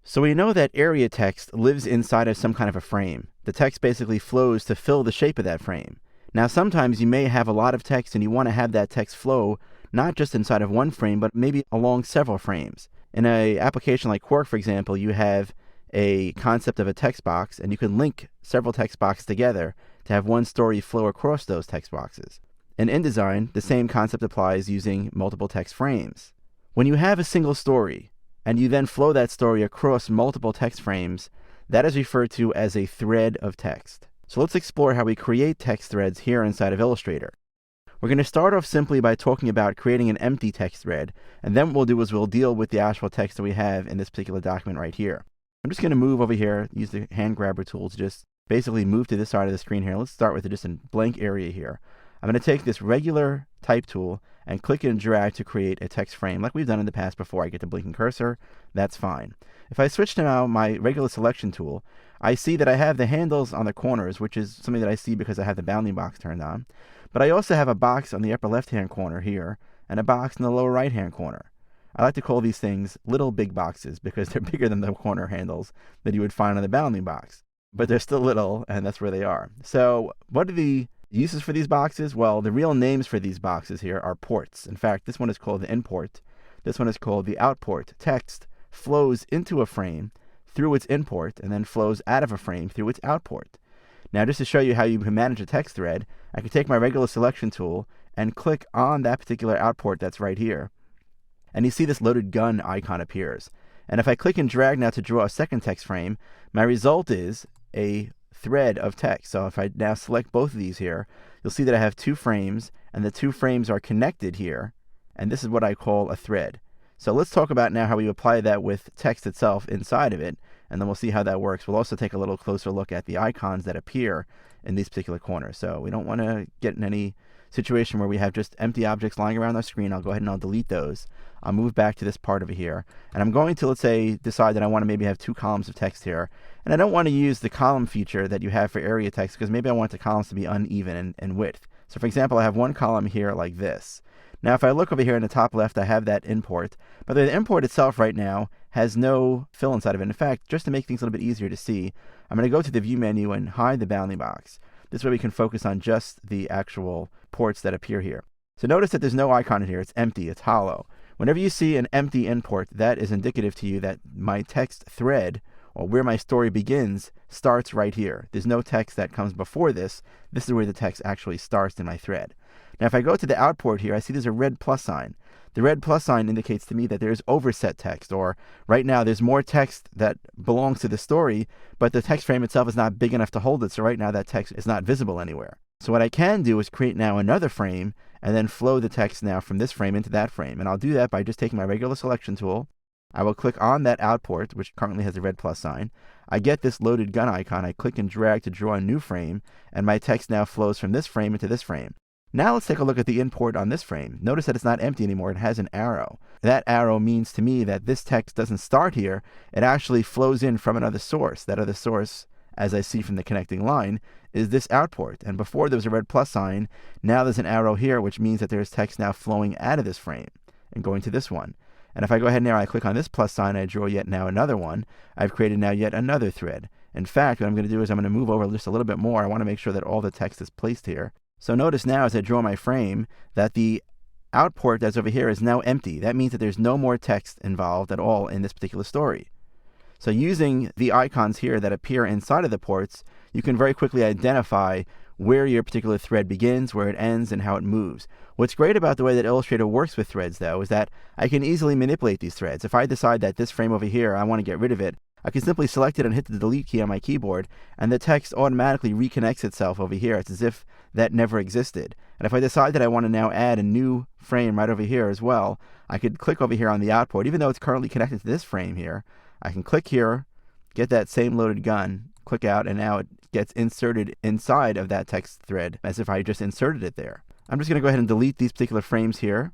So we know that area text lives inside of some kind of a frame. The text basically flows to fill the shape of that frame. Now sometimes you may have a lot of text and you want to have that text flow not just inside of one frame, but maybe along several frames. In an application like Quark, for example, you have a concept of a text box, and you can link several text boxes together to have one story flow across those text boxes. In InDesign, the same concept applies using multiple text frames. When you have a single story, and you then flow that story across multiple text frames, that is referred to as a thread of text. So let's explore how we create text threads here inside of Illustrator. We're going to start off simply by talking about creating an empty text thread, and then what we'll do is we'll deal with the actual text that we have in this particular document right here. I'm just going to move over here, use the hand grabber tool to just basically move to this side of the screen here. Let's start with just a blank area here. I'm going to take this regular type tool and click and drag to create a text frame like we've done in the past before I get the blinking cursor. That's fine. If I switch to now my regular selection tool, I see that I have the handles on the corners, which is something that I see because I have the bounding box turned on. But I also have a box on the upper left-hand corner here and a box in the lower right-hand corner. I like to call these things little big boxes because they're bigger than the corner handles that you would find on the bounding box. But they're still little, and that's where they are. So what are the uses for these boxes? Well, the real names for these boxes here are ports. In fact, this one is called the import. This one is called the outport. Text flows into a frame through its import and then flows out of a frame through its outport. Now, just to show you how you can manage a text thread, I can take my regular selection tool and click on that particular outport that's right here. And you see this loaded gun icon appears. And if I click and drag now to draw a second text frame, my result is a thread of text. So if I now select both of these here, you'll see that I have two frames, and the two frames are connected here. And this is what I call a thread. So let's talk about now how we apply that with text itself inside of it, and then we'll see how that works. We'll also take a little closer look at the icons that appear in these particular corners. So we don't want to get in any situation where we have just empty objects lying around our screen. I'll go ahead and I'll delete those. I'll move back to this part over here, and I'm going to, let's say, decide that I want to maybe have two columns of text here. And I don't want to use the column feature that you have for area text because maybe I want the columns to be uneven in width. So for example, I have one column here like this. Now if I look over here in the top left, I have that import, but the import itself right now has no fill inside of it. In fact, just to make things a little bit easier to see, I'm going to go to the view menu and hide the bounding box. This way we can focus on just the actual ports that appear here. So notice that there's no icon in here. It's empty. It's hollow. Whenever you see an empty import, that is indicative to you that my text thread, or where my story begins, starts right here. There's no text that comes before this. This is where the text actually starts in my thread. Now if I go to the outport here, I see there's a red plus sign. The red plus sign indicates to me that there's overset text, or right now there's more text that belongs to the story, but the text frame itself is not big enough to hold it, so right now that text is not visible anywhere. So what I can do is create now another frame and then flow the text now from this frame into that frame. And I'll do that by just taking my regular selection tool. I will click on that outport, which currently has a red plus sign. I get this loaded gun icon. I click and drag to draw a new frame, and my text now flows from this frame into this frame. Now let's take a look at the import on this frame. Notice that it's not empty anymore. It has an arrow. That arrow means to me that this text doesn't start here. It actually flows in from another source. That other source, as I see from the connecting line, is this outport. And before there was a red plus sign, now there's an arrow here, which means that there's text now flowing out of this frame and going to this one. And if I go ahead now, I click on this plus sign, I draw yet now another one, I've created now yet another thread. In fact, what I'm going to do is I'm going to move over just a little bit more. I want to make sure that all the text is placed here. So notice now as I draw my frame that the outport that's over here is now empty. That means that there's no more text involved at all in this particular story. So using the icons here that appear inside of the ports, you can very quickly identify where your particular thread begins, where it ends, and how it moves. What's great about the way that Illustrator works with threads, though, is that I can easily manipulate these threads. If I decide that this frame over here, I want to get rid of it, I can simply select it and hit the delete key on my keyboard, and the text automatically reconnects itself over here. It's as if that never existed. And if I decide that I want to now add a new frame right over here as well, I could click over here on the output. Even though it's currently connected to this frame here, I can click here, get that same loaded gun, click out, and now it gets inserted inside of that text thread as if I just inserted it there. I'm just going to go ahead and delete these particular frames here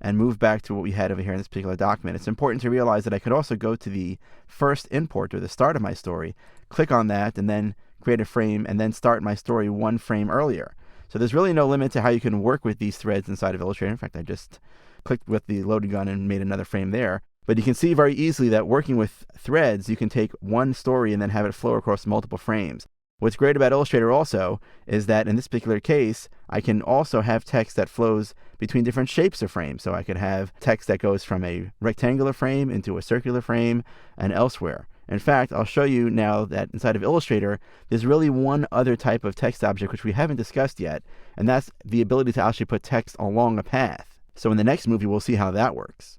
and move back to what we had over here in this particular document. It's important to realize that I could also go to the first import, or the start of my story, click on that, and then create a frame, and then start my story one frame earlier. So there's really no limit to how you can work with these threads inside of Illustrator. In fact, I just clicked with the loaded gun and made another frame there. But you can see very easily that working with threads, you can take one story and then have it flow across multiple frames. What's great about Illustrator also is that in this particular case, I can also have text that flows between different shapes of frames. So I could have text that goes from a rectangular frame into a circular frame and elsewhere. In fact, I'll show you now that inside of Illustrator, there's really one other type of text object which we haven't discussed yet, and that's the ability to actually put text along a path. So in the next movie, we'll see how that works.